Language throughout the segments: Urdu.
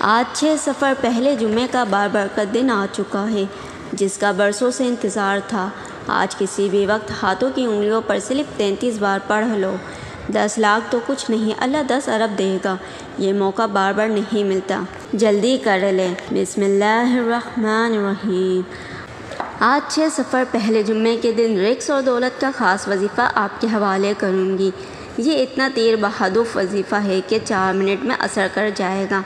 آج 6 صفر پہلے جمعے کا بابرکت دن آ چکا ہے، جس کا برسوں سے انتظار تھا۔ آج کسی بھی وقت ہاتھوں کی انگلیوں پر صرف 33 بار پڑھ لو۔ 10 لاکھ تو کچھ نہیں، اللہ 10 ارب دے گا۔ یہ موقع بار بار نہیں ملتا، جلدی کر لیں۔ بسم اللہ الرحمن الرحیم۔ آج 6 صفر پہلے جمعے کے دن رزق اور دولت کا خاص وظیفہ آپ کے حوالے کروں گی۔ یہ اتنا تیر بہادر وظیفہ ہے کہ 4 منٹ میں اثر کر جائے گا۔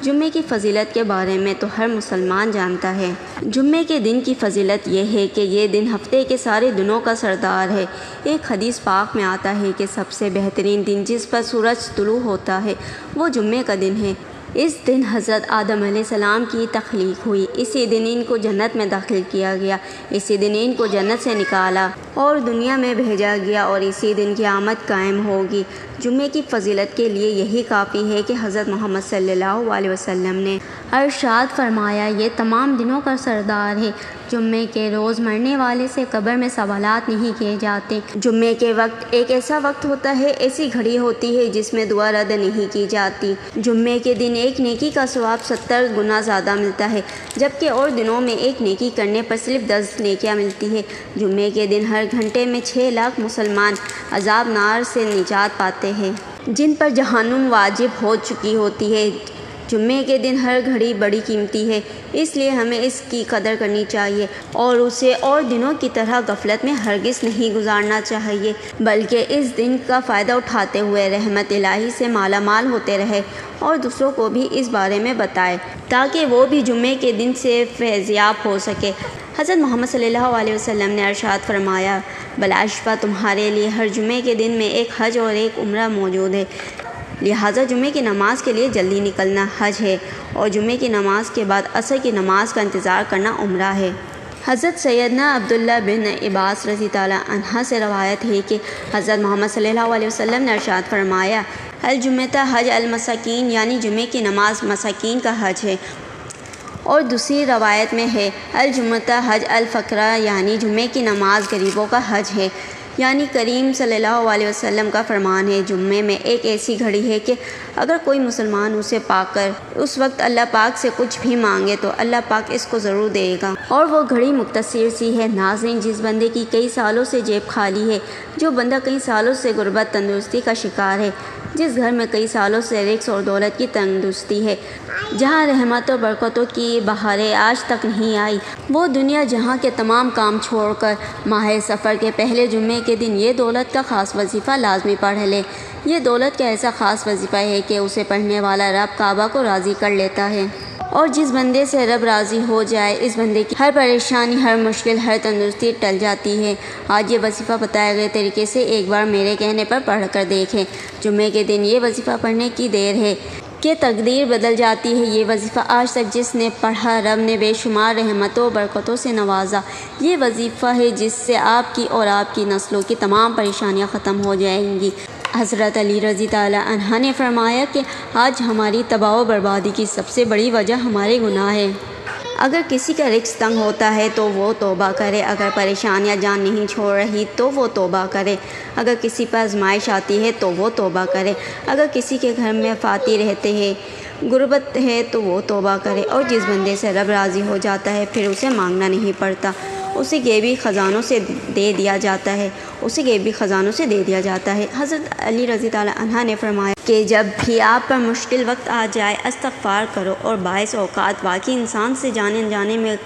جمعے کی فضیلت کے بارے میں تو ہر مسلمان جانتا ہے۔ جمعے کے دن کی فضیلت یہ ہے کہ یہ دن ہفتے کے سارے دنوں کا سردار ہے۔ ایک حدیث پاک میں آتا ہے کہ سب سے بہترین دن جس پر سورج طلوع ہوتا ہے وہ جمعے کا دن ہے۔ اس دن حضرت آدم علیہ السلام کی تخلیق ہوئی، اسی دن ان کو جنت میں داخل کیا گیا، اسی دن ان کو جنت سے نکالا اور دنیا میں بھیجا گیا، اور اسی دن قیامت قائم ہوگی۔ جمعے کی فضیلت کے لیے یہی کافی ہے کہ حضرت محمد صلی اللہ علیہ وسلم نے ارشاد فرمایا، یہ تمام دنوں کا سردار ہے۔ جمعے کے روز مرنے والے سے قبر میں سوالات نہیں کیے جاتے۔ جمعے کے وقت ایک ایسا وقت ہوتا ہے، ایسی گھڑی ہوتی ہے جس میں دعا رد نہیں کی جاتی۔ جمعے کے دن ایک نیکی کا ثواب 70 گنا زیادہ ملتا ہے، جبکہ اور دنوں میں ایک نیکی کرنے پر صرف 10 نیکیاں ملتی ہے۔ جمعے کے دن ہر گھنٹے میں 6 لاکھ مسلمان عذاب نار سے نجات پاتے ہیں، جن پر جہنم واجب ہو چکی ہوتی ہے۔ جمعے کے دن ہر گھڑی بڑی قیمتی ہے، اس لیے ہمیں اس کی قدر کرنی چاہیے اور اسے اور دنوں کی طرح غفلت میں ہرگز نہیں گزارنا چاہیے، بلکہ اس دن کا فائدہ اٹھاتے ہوئے رحمت الہی سے مالا مال ہوتے رہے اور دوسروں کو بھی اس بارے میں بتائے تاکہ وہ بھی جمعے کے دن سے فیضیاب ہو سکے۔ حضرت محمد صلی اللہ علیہ وسلم نے ارشاد فرمایا، بالاشبہ تمہارے لیے ہر جمعے کے دن میں ایک حج اور ایک عمرہ موجود ہے، لہٰذا جمعے کی نماز کے لیے جلدی نکلنا حج ہے اور جمعے کی نماز کے بعد عصر کی نماز کا انتظار کرنا عمرہ ہے۔ حضرت سیدنا عبداللہ بن عباس رضی اللہ عنہ سے روایت ہے کہ حضرت محمد صلی اللہ علیہ وسلم نے ارشاد فرمایا، الجمعہ حج المساکین، یعنی جمعے کی نماز مساکین کا حج ہے، اور دوسری روایت میں ہے الجمعہ حج الفقراء، یعنی جمعے کی نماز غریبوں کا حج ہے۔ یعنی کریم صلی اللہ علیہ وسلم کا فرمان ہے، جمعے میں ایک ایسی گھڑی ہے کہ اگر کوئی مسلمان اسے پا کر اس وقت اللہ پاک سے کچھ بھی مانگے تو اللہ پاک اس کو ضرور دے گا، اور وہ گھڑی مختصر سی ہے۔ ناظرین، جس بندے کی کئی سالوں سے جیب خالی ہے، جو بندہ کئی سالوں سے غربت تندرستی کا شکار ہے، جس گھر میں کئی سالوں سے رزق اور دولت کی تندرستی ہے، جہاں رحمت و برکتوں کی بہاریں آج تک نہیں آئی، وہ دنیا جہاں کے تمام کام چھوڑ کر ماہ سفر کے پہلے جمعے کے دن یہ دولت کا خاص وظیفہ لازمی پڑھ لے۔ یہ دولت کا ایسا خاص وظیفہ ہے کہ اسے پڑھنے والا رب کعبہ کو راضی کر لیتا ہے، اور جس بندے سے رب راضی ہو جائے، اس بندے کی ہر پریشانی، ہر مشکل، ہر تندرستی ٹل جاتی ہے۔ آج یہ وظیفہ بتائے گئے طریقے سے ایک بار میرے کہنے پر پڑھ کر دیکھیں۔ جمعے کے دن یہ وظیفہ پڑھنے کی دیر ہے کہ تقدیر بدل جاتی ہے۔ یہ وظیفہ آج تک جس نے پڑھا، رب نے بے شمار رحمتوں و برکتوں سے نوازا۔ یہ وظیفہ ہے جس سے آپ کی اور آپ کی نسلوں کی تمام پریشانیاں ختم ہو جائیں گی۔ حضرت علی رضی اللہ عنہ نے فرمایا کہ آج ہماری تباہ و بربادی کی سب سے بڑی وجہ ہمارے گناہ ہے۔ اگر کسی کا رزق تنگ ہوتا ہے تو وہ توبہ کرے، اگر پریشانیاں جان نہیں چھوڑ رہی تو وہ توبہ کرے، اگر کسی پر آزمائش آتی ہے تو وہ توبہ کرے، اگر کسی کے گھر میں فاتح رہتے ہیں، غربت ہے تو وہ توبہ کرے، اور جس بندے سے رب راضی ہو جاتا ہے پھر اسے مانگنا نہیں پڑتا، اسے غیبی خزانوں سے دے دیا جاتا ہے، اسے غیبی خزانوں سے دے دیا جاتا ہے۔ حضرت علی رضی اللہ عنہ نے فرمایا کہ جب بھی آپ پر مشکل وقت آ جائے، استغفار کرو، اور بعض اوقات واقعی انسان سے جانے انجانے میں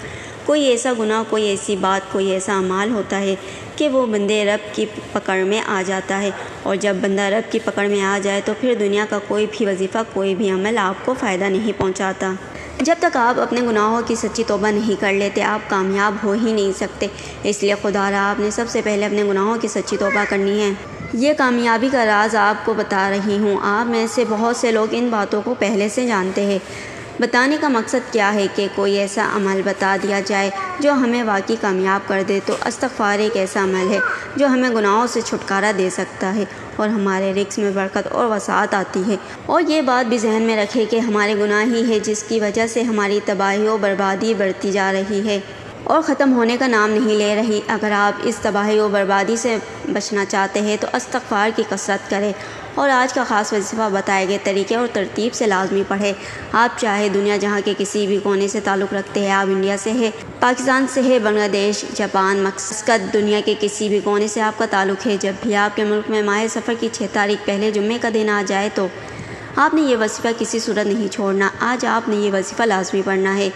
کوئی ایسا گناہ، کوئی ایسی بات، کوئی ایسا اعمال ہوتا ہے کہ وہ بندے رب کی پکڑ میں آ جاتا ہے، اور جب بندہ رب کی پکڑ میں آ جائے تو پھر دنیا کا کوئی بھی وظیفہ، کوئی بھی عمل آپ کو فائدہ نہیں پہنچاتا۔ جب تک آپ اپنے گناہوں کی سچی توبہ نہیں کر لیتے، آپ کامیاب ہو ہی نہیں سکتے۔ اس لیے خدا را آپ نے سب سے پہلے اپنے گناہوں کی سچی توبہ کرنی ہے۔ یہ کامیابی کا راز آپ کو بتا رہی ہوں۔ آپ میں سے بہت سے لوگ ان باتوں کو پہلے سے جانتے ہیں۔ بتانے کا مقصد کیا ہے کہ کوئی ایسا عمل بتا دیا جائے جو ہمیں واقعی کامیاب کر دے، تو استغفار ایک ایسا عمل ہے جو ہمیں گناہوں سے چھٹکارا دے سکتا ہے اور ہمارے رزق میں برکت اور وسعت آتی ہے۔ اور یہ بات بھی ذہن میں رکھے کہ ہمارے گناہ ہی ہے جس کی وجہ سے ہماری تباہی و بربادی بڑھتی جا رہی ہے، اور ختم ہونے کا نام نہیں لے رہی۔ اگر آپ اس تباہی و بربادی سے بچنا چاہتے ہیں تو استغفار کی کثرت کریں اور آج کا خاص وظیفہ بتائے گئے طریقے اور ترتیب سے لازمی پڑھیں۔ آپ چاہے دنیا جہاں کے کسی بھی کونے سے تعلق رکھتے ہیں، آپ انڈیا سے ہے، پاکستان سے ہے، بنگلہ دیش، جاپان، مسقط، دنیا کے کسی بھی کونے سے آپ کا تعلق ہے، جب بھی آپ کے ملک میں ماہ سفر کی 6 تاریخ پہلے جمعے کا دن آ جائے تو آپ نے یہ وظیفہ کسی صورت نہیں چھوڑنا۔ آج آپ نے یہ وظیفہ لازمی پڑھنا ہے۔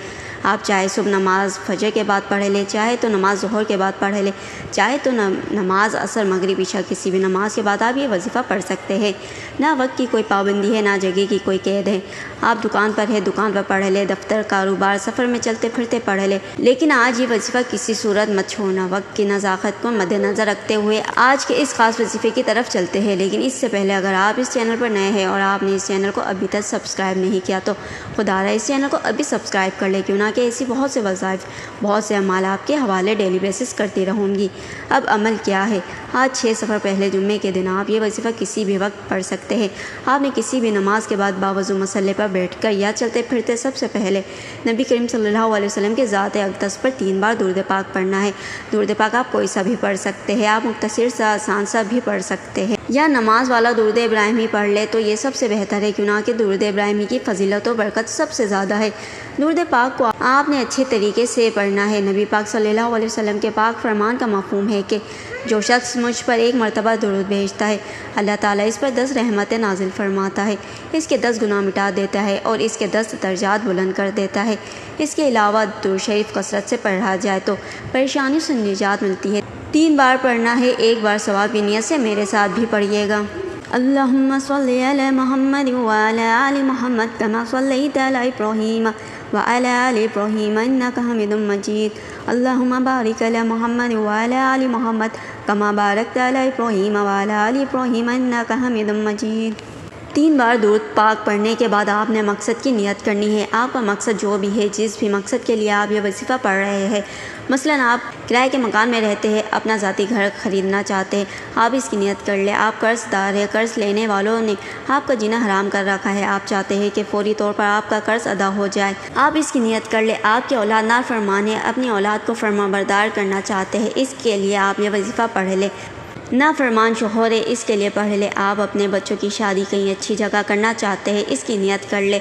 آپ چاہے صبح نماز فجر کے بعد پڑھ لیں، چاہے تو نماز ظہر کے بعد پڑھ لیں، چاہے تو نماز عصر مغرب عشاء کسی بھی نماز کے بعد آپ یہ وظیفہ پڑھ سکتے ہیں۔ نہ وقت کی کوئی پابندی ہے، نہ جگہ کی کوئی قید ہے۔ آپ دکان پر ہے، دکان پر پڑھ لیں، دفتر، کاروبار، سفر میں چلتے پھرتے پڑھ لیں، لیکن آج یہ وظیفہ کسی صورت مت چھوڑنا۔ وقت کی نزاکت کو مد نظر رکھتے ہوئے آج کے اس خاص وظیفے کی طرف چلتے ہیں، لیکن اس سے پہلے اگر آپ اس چینل پر نئے ہیں اور آپ نے اس چینل کو ابھی تک سبسکرائب نہیں کیا تو خدا رہا اس چینل کو ابھی سبسکرائب کر لیں، کیوں نہ کہ ایسی بہت سے وظائف، بہت سے اعمال آپ کے حوالے ڈیلی بیسس کرتی رہوں گی۔ اب عمل کیا ہے؟ آج 6 سفر پہلے جمعے کے دن آپ یہ وظیفہ کسی بھی وقت پڑھ سکتے ہیں۔ آپ نے کسی بھی نماز کے بعد باوضو مصلی پر بیٹھ کر یا چلتے پھرتے سب سے پہلے نبی کریم صلی اللہ علیہ وسلم کے ذات اقدس پر 3 بار درود پاک پڑھنا ہے۔ درود پاک آپ کوئی سا بھی پڑھ سکتے ہیں، آپ مختصر سا آسان سا بھی پڑھ سکتے ہیں، یا نماز والا درود ابراہیمی پڑھ لے تو یہ سب سے بہتر ہے، کیوں نہ کہ درود ابراہیمی کی فضیلت و برکت سب سے زیادہ ہے۔ درود پاک کو آپ نے اچھے طریقے سے پڑھنا ہے۔ نبی پاک صلی اللہ علیہ وسلم کے پاک فرمان کا مفہوم ہے کہ جو شخص مجھ پر 1 مرتبہ درود بھیجتا ہے، اللہ تعالیٰ اس پر 10 رحمتیں نازل فرماتا ہے، اس کے 10 گناہ مٹا دیتا ہے اور اس کے 10 درجات بلند کر دیتا ہے۔ اس کے علاوہ درود شریف کثرت سے پڑھا جائے تو پریشانی سے نجات ملتی ہے۔ 3 بار پڑھنا ہے، 1 بار ثواب کی نیت سے میرے ساتھ بھی پڑھیے گا۔ اللہم صلی علی محمد وعلی آل محمد کما صلیت علی ابراہیم وعلی آل ابراہیم انک حمید مجید۔ اللہم بارک علی محمد وعلی آل محمد کما بارکت علی ابراہیم وعلی آل ابراہیم انک حمید مجید۔ 3 بار درود پاک پڑھنے کے بعد آپ نے مقصد کی نیت کرنی ہے۔ آپ کا مقصد جو بھی ہے، جس بھی مقصد کے لیے آپ یہ وظیفہ پڑھ رہے ہیں، مثلا آپ کرائے کے مکان میں رہتے ہیں، اپنا ذاتی گھر خریدنا چاہتے ہیں، آپ اس کی نیت کر لیں۔ آپ قرض دار ہیں، قرض لینے والوں نے آپ کا جینا حرام کر رکھا ہے، آپ چاہتے ہیں کہ فوری طور پر آپ کا قرض ادا ہو جائے، آپ اس کی نیت کر لیں۔ آپ کے اولاد نافرمان ہے، اپنی اولاد کو فرما بردار کرنا چاہتے ہیں، اس کے لیے آپ یہ وظیفہ پڑھ لیں۔ نافرمان شوہر ہے، اس کے لیے پڑھ لیں۔ آپ اپنے بچوں کی شادی کہیں اچھی جگہ کرنا چاہتے ہیں، اس کی نیت کر لیں۔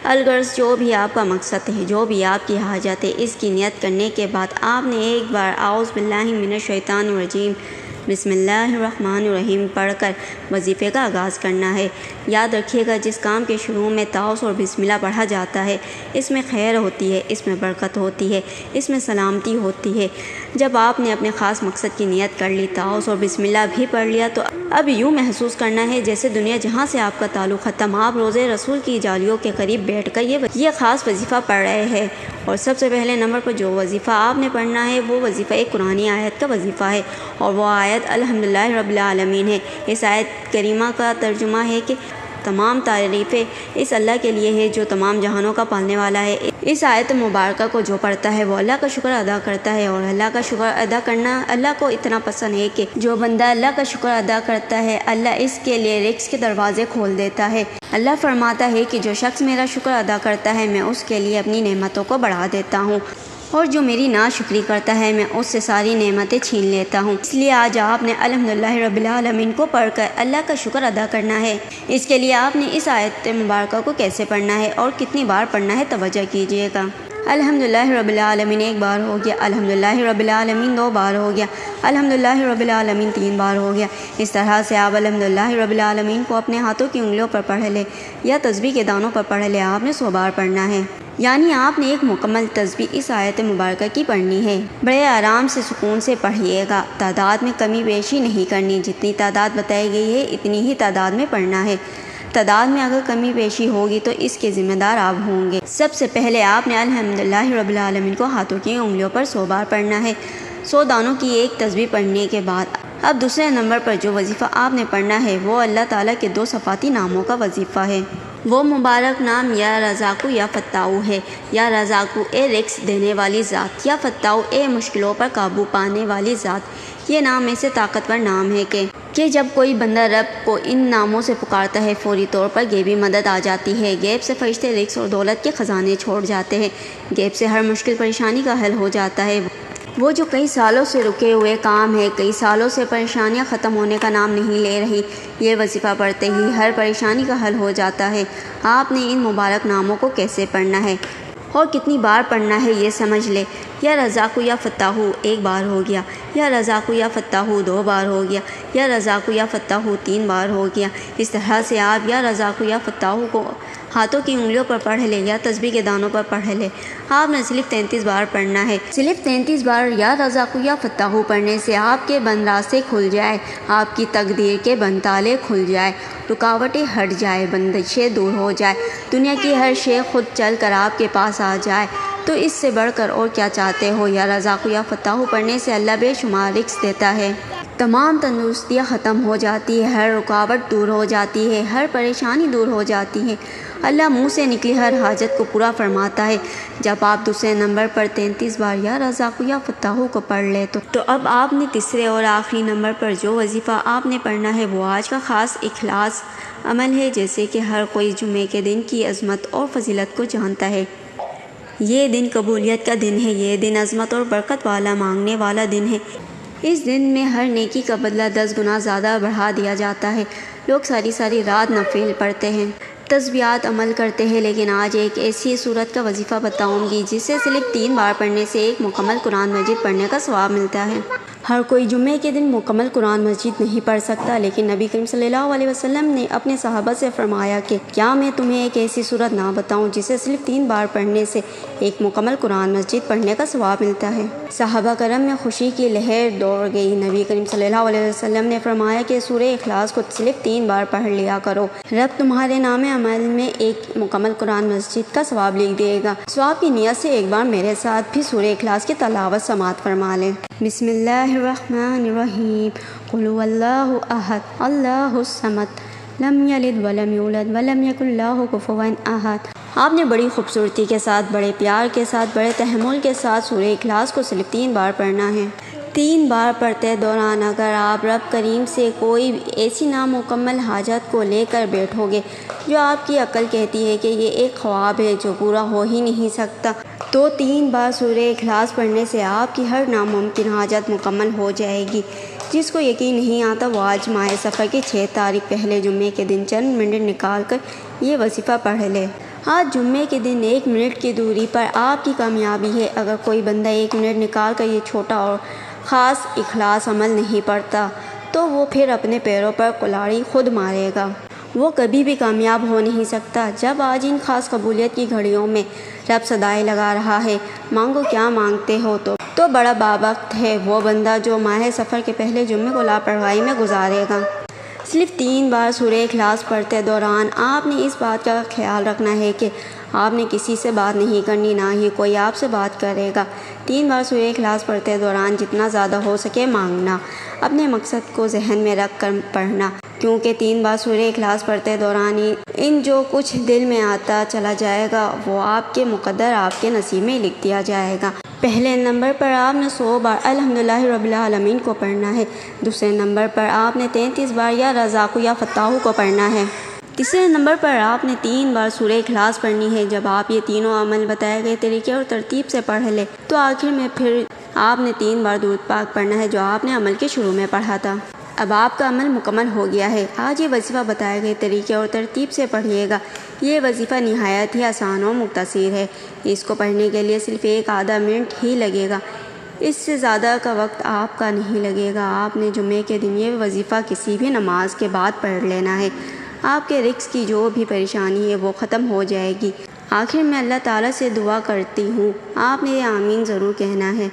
الغرض جو بھی آپ کا مقصد ہے، جو بھی آپ کی حاجت ہے، اس کی نیت کرنے کے بعد آپ نے 1 بار اعوذ باللہ من الشیطان الرجیم بسم اللہ الرحمن الرحیم پڑھ کر وظیفے کا آغاز کرنا ہے۔ یاد رکھیے گا، جس کام کے شروع میں تعوذ اور بسم اللہ پڑھا جاتا ہے، اس میں خیر ہوتی ہے، اس میں برکت ہوتی ہے، اس میں سلامتی ہوتی ہے۔ جب آپ نے اپنے خاص مقصد کی نیت کر لی، تعوذ اور بسم اللہ بھی پڑھ لیا، تو اب یوں محسوس کرنا ہے جیسے دنیا جہاں سے آپ کا تعلق ختم، آپ روزے رسول کی جالیوں کے قریب بیٹھ کر یہ خاص وظیفہ پڑھ رہے ہیں۔ اور سب سے پہلے نمبر پر جو وظیفہ آپ نے پڑھنا ہے وہ وظیفہ ایک قرآنی آیت کا وظیفہ ہے، اور وہ آیت الحمدللہ رب العالمین ہے۔ اس آیت کریمہ کا ترجمہ ہے کہ تمام تعریفیں اس اللہ کے لیے ہے جو تمام جہانوں کا پالنے والا ہے۔ اس آیت مبارکہ کو جو پڑھتا ہے وہ اللہ کا شکر ادا کرتا ہے، اور اللہ کا شکر ادا کرنا اللہ کو اتنا پسند ہے کہ جو بندہ اللہ کا شکر ادا کرتا ہے، اللہ اس کے لیے رزق کے دروازے کھول دیتا ہے۔ اللہ فرماتا ہے کہ جو شخص میرا شکر ادا کرتا ہے، میں اس کے لیے اپنی نعمتوں کو بڑھا دیتا ہوں، اور جو میری ناشکری کرتا ہے، میں اس سے ساری نعمتیں چھین لیتا ہوں۔ اس لیے آج آپ نے الحمدللہ رب العالمین کو پڑھ کر اللہ کا شکر ادا کرنا ہے۔ اس کے لیے آپ نے اس آیت مبارکہ کو کیسے پڑھنا ہے اور کتنی بار پڑھنا ہے، توجہ کیجیے گا۔ الحمدللہ رب العالمین 1 بار ہو گیا، الحمدللہ رب العالمین 2 بار ہو گیا، الحمدللہ رب العالمین 3 بار ہو گیا۔ اس طرح سے آپ الحمدللہ رب العالمین کو اپنے ہاتھوں کی انگلیوں پر پڑھ لیں یا تسبیح کے دانوں پر پڑھ لیں۔ آپ نے 100 بار پڑھنا ہے، یعنی آپ نے ایک مکمل تسبیح اس آیت مبارکہ کی پڑھنی ہے۔ بڑے آرام سے، سکون سے پڑھیے گا، تعداد میں کمی بیشی نہیں کرنی، جتنی تعداد بتائی گئی ہے اتنی ہی تعداد میں پڑھنا ہے۔ تعداد میں اگر کمی بیشی ہوگی تو اس کے ذمہ دار آپ ہوں گے۔ سب سے پہلے آپ نے الحمدللہ رب العالمین کو ہاتھوں کی انگلیوں پر 100 بار پڑھنا ہے۔ 100 دانوں کی ایک تسبیح پڑھنے کے بعد اب دوسرے نمبر پر جو وظیفہ آپ نے پڑھنا ہے وہ اللہ تعالیٰ کے 2 صفاتی ناموں کا وظیفہ ہے۔ وہ مبارک نام یا رزاقو یا فتاؤ ہے۔ یا رزاقو اے رزق دینے والی ذات، یا فتاؤ اے مشکلوں پر قابو پانے والی ذات۔ یہ نام میں سے طاقتور نام ہے کہ کہ جب کوئی بندہ رب کو ان ناموں سے پکارتا ہے فوری طور پر غیبی مدد آ جاتی ہے۔ غیب سے فرشتے رزق اور دولت کے خزانے چھوڑ جاتے ہیں۔ غیب سے ہر مشکل پریشانی کا حل ہو جاتا ہے۔ وہ جو کئی سالوں سے رکے ہوئے کام ہے، کئی سالوں سے پریشانیاں ختم ہونے کا نام نہیں لے رہی، یہ وظیفہ پڑھتے ہی ہر پریشانی کا حل ہو جاتا ہے۔ آپ نے ان مبارک ناموں کو کیسے پڑھنا ہے اور کتنی بار پڑھنا ہے یہ سمجھ لے۔ یا رزاق یا فتاح ایک بار ہو گیا، یا رزاق یا فتاح 2 بار ہو گیا، یا رزاق یا فتاح 3 بار ہو گیا۔ اس طرح سے آپ یا رزاق یا فتاح کو ہاتھوں کی انگلیوں پر پڑھ لے یا تسبیح کے دانوں پر پڑھ لے۔ آپ نے صرف 33 بار پڑھنا ہے۔ صرف 33 بار یا رزاق یا فتاح پڑھنے سے آپ کے بند راستے کھل جائے، آپ کی تقدیر کے بند تالے کھل جائے، رکاوٹیں ہٹ جائے، بندشیں دور ہو جائے، دنیا کی ہر شے خود چل کر آپ کے پاس آ جائے۔ تو اس سے بڑھ کر اور کیا چاہتے ہو؟ یا رزاق یا فتاح پڑھنے سے اللہ بے شمار رزق دیتا ہے، تمام تندرستیاں ختم ہو جاتی ہے، ہر رکاوٹ دور ہو جاتی ہے، ہر پریشانی دور ہو جاتی ہے، اللہ منہ سے نکلی ہر حاجت کو پورا فرماتا ہے۔ جب آپ دوسرے نمبر پر 33 بار یا رزاق یا فتاح کو پڑھ لیں تو اب آپ نے تیسرے اور آخری نمبر پر جو وظیفہ آپ نے پڑھنا ہے وہ آج کا خاص اخلاص عمل ہے۔ جیسے کہ ہر کوئی جمعے کے دن کی عظمت اور فضیلت کو جانتا ہے، یہ دن قبولیت کا دن ہے، یہ دن عظمت اور برکت والا مانگنے والا دن ہے۔ اس دن میں ہر نیکی کا بدلہ 10 گنا زیادہ بڑھا دیا جاتا ہے۔ لوگ ساری رات نفل پڑھتے ہیں، تسبیحات عمل کرتے ہیں، لیکن آج ایک ایسی صورت کا وظیفہ بتاؤں گی جسے صرف 3 بار پڑھنے سے ایک مکمل قرآن مجید پڑھنے کا ثواب ملتا ہے۔ ہر کوئی جمعے کے دن مکمل قرآن مجید نہیں پڑھ سکتا، لیکن نبی کریم صلی اللہ علیہ وسلم نے اپنے صحابہ سے فرمایا کہ کیا میں تمہیں ایک ایسی صورت نہ بتاؤں جسے صرف 3 بار پڑھنے سے ایک مکمل قرآن مجید پڑھنے کا ثواب ملتا ہے۔ صحابہ کرام میں خوشی کی لہر دوڑ گئی۔ نبی کریم صلی اللہ علیہ وسلم نے فرمایا کہ سورہ اخلاص کو صرف 3 بار پڑھ لیا کرو، رب تمہارے نام عمل میں ایک مکمل قرآن مجید کا ثواب لکھ دے گا۔ ثواب کی نیت سے ایک بار میرے ساتھ بھی سورہ اخلاص کی تلاوت سماعت فرما لیں۔ بسم اللہ الرحمن الرحیم، قل هو اللہ احد اللہ الصمد لم یلد ولم یولد ولم یکن لہ کفوا احد۔ آپ نے بڑی خوبصورتی کے ساتھ، بڑے پیار کے ساتھ، بڑے تحمل کے ساتھ سورہ اخلاص کو صرف 3 بار پڑھنا ہے۔ 3 بار پڑھتے دوران اگر آپ رب کریم سے کوئی ایسی نامکمل حاجت کو لے کر بیٹھو گے جو آپ کی عقل کہتی ہے کہ یہ ایک خواب ہے جو پورا ہو ہی نہیں سکتا، تو 3 بار سورہ اخلاص پڑھنے سے آپ کی ہر ناممکن حاجت مکمل ہو جائے گی۔ جس کو یقین نہیں آتا وہ آج ماہ سفر کی 6 تاریخ پہلے جمعے کے دن چند منٹ نکال کر یہ وظیفہ پڑھ لے۔ آج جمعے کے دن 1 منٹ کی دوری پر آپ کی کامیابی ہے۔ اگر کوئی بندہ 1 منٹ نکال کر یہ چھوٹا اور خاص اخلاص عمل نہیں پڑھتا تو وہ پھر اپنے پیروں پر کلاڑی خود مارے گا، وہ کبھی بھی کامیاب ہو نہیں سکتا۔ جب آج ان خاص قبولیت کی گھڑیوں میں رب صدائیں لگا رہا ہے، مانگو کیا مانگتے ہو، تو بڑا بابخت ہے وہ بندہ جو ماہ سفر کے پہلے جمعے کو لاپرواہی میں گزارے گا۔ صرف 3 بار سورہ اخلاص پڑھتے دوران آپ نے اس بات کا خیال رکھنا ہے کہ آپ نے کسی سے بات نہیں کرنی، نہ ہی کوئی آپ سے بات کرے گا۔ 3 بار سورہ اخلاص پڑھتے دوران جتنا زیادہ ہو سکے مانگنا، اپنے مقصد کو ذہن میں رکھ کر پڑھنا، کیونکہ 3 بار سورہ اخلاص پڑھتے دوران ان جو کچھ دل میں آتا چلا جائے گا وہ آپ کے مقدر، آپ کے نصیب میں لکھ دیا جائے گا۔ پہلے نمبر پر آپ نے 100 بار الحمدللہ رب العالمین کو پڑھنا ہے۔ دوسرے نمبر پر آپ نے 33 بار یا رزاق یا فتاح کو پڑھنا ہے۔ تیسرے نمبر پر آپ نے 3 بار سورہ اخلاص پڑھنی ہے۔ جب آپ یہ تینوں عمل بتائے گئے طریقے اور ترتیب سے پڑھ لیں تو آخر میں پھر آپ نے 3 بار درود پاک پڑھنا ہے جو آپ نے عمل کے شروع میں پڑھا تھا۔ اب آپ کا عمل مکمل ہو گیا ہے۔ آج یہ وظیفہ بتائے گئے طریقے اور ترتیب سے پڑھیے گا۔ یہ وظیفہ نہایت ہی آسان اور مختصر ہے۔ اس کو پڑھنے کے لیے صرف 1 آدھا منٹ ہی لگے گا، اس سے زیادہ کا وقت آپ کا نہیں لگے گا۔ آپ نے جمعے کے دن یہ وظیفہ کسی بھی نماز کے بعد پڑھ لینا ہے۔ آپ کے رزق کی جو بھی پریشانی ہے وہ ختم ہو جائے گی۔ آخر میں اللہ تعالیٰ سے دعا کرتی ہوں، آپ نے یہ آمین ضرور کہنا ہے۔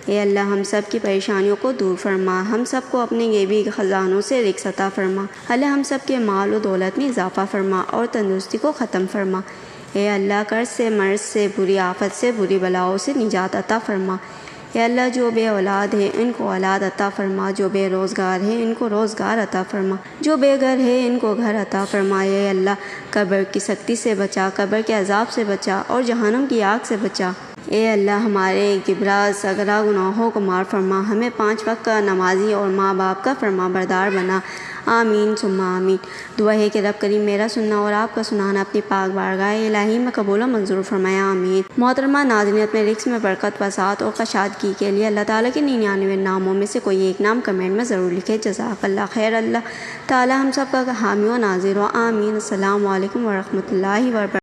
اے اللہ ہم سب کی پریشانیوں کو دور فرما، ہم سب کو اپنے غیبی خزانوں سے رزق عطا فرما۔ اللہ ہم سب کے مال و دولت میں اضافہ فرما اور تندرستی کو ختم فرما۔ اے اللہ قرض سے، مرض سے، بری آفت سے، بری بلاؤں سے نجات عطا فرما۔ اے اللہ جو بے اولاد ہے ان کو اولاد عطا فرما، جو بے روزگار ہے ان کو روزگار عطا فرما، جو بے گھر ہے ان کو گھر عطا فرما۔ اے اللہ قبر کی سختی سے بچا، قبر کے عذاب سے بچا اور جہنم کی آگ سے بچا۔ اے اللہ ہمارے کبرا صغرا گناہوں کو معاف فرما، ہمیں 5 وقت کا نمازی اور ماں باپ کا فرما بردار بنا، آمین ثم آمین۔ دعا ہے کہ رب کریم میرا سننا اور آپ کا سنانا اپنی پاک بارگاہ الہی میں قبول و منظور فرمایا، آمین۔ محترمہ ناظرین، اپنے رزق میں برکت، وسعت اور کشادگی کے لیے اللہ تعالیٰ کے 99 ناموں میں سے کوئی ایک نام کمنٹ میں ضرور لکھے۔ جزاک اللہ خیر، اللہ تعالیٰ ہم سب کا حامی و ناظر ہو، آمین۔ السلام علیکم ورحمۃ اللہ وبرکاتہ۔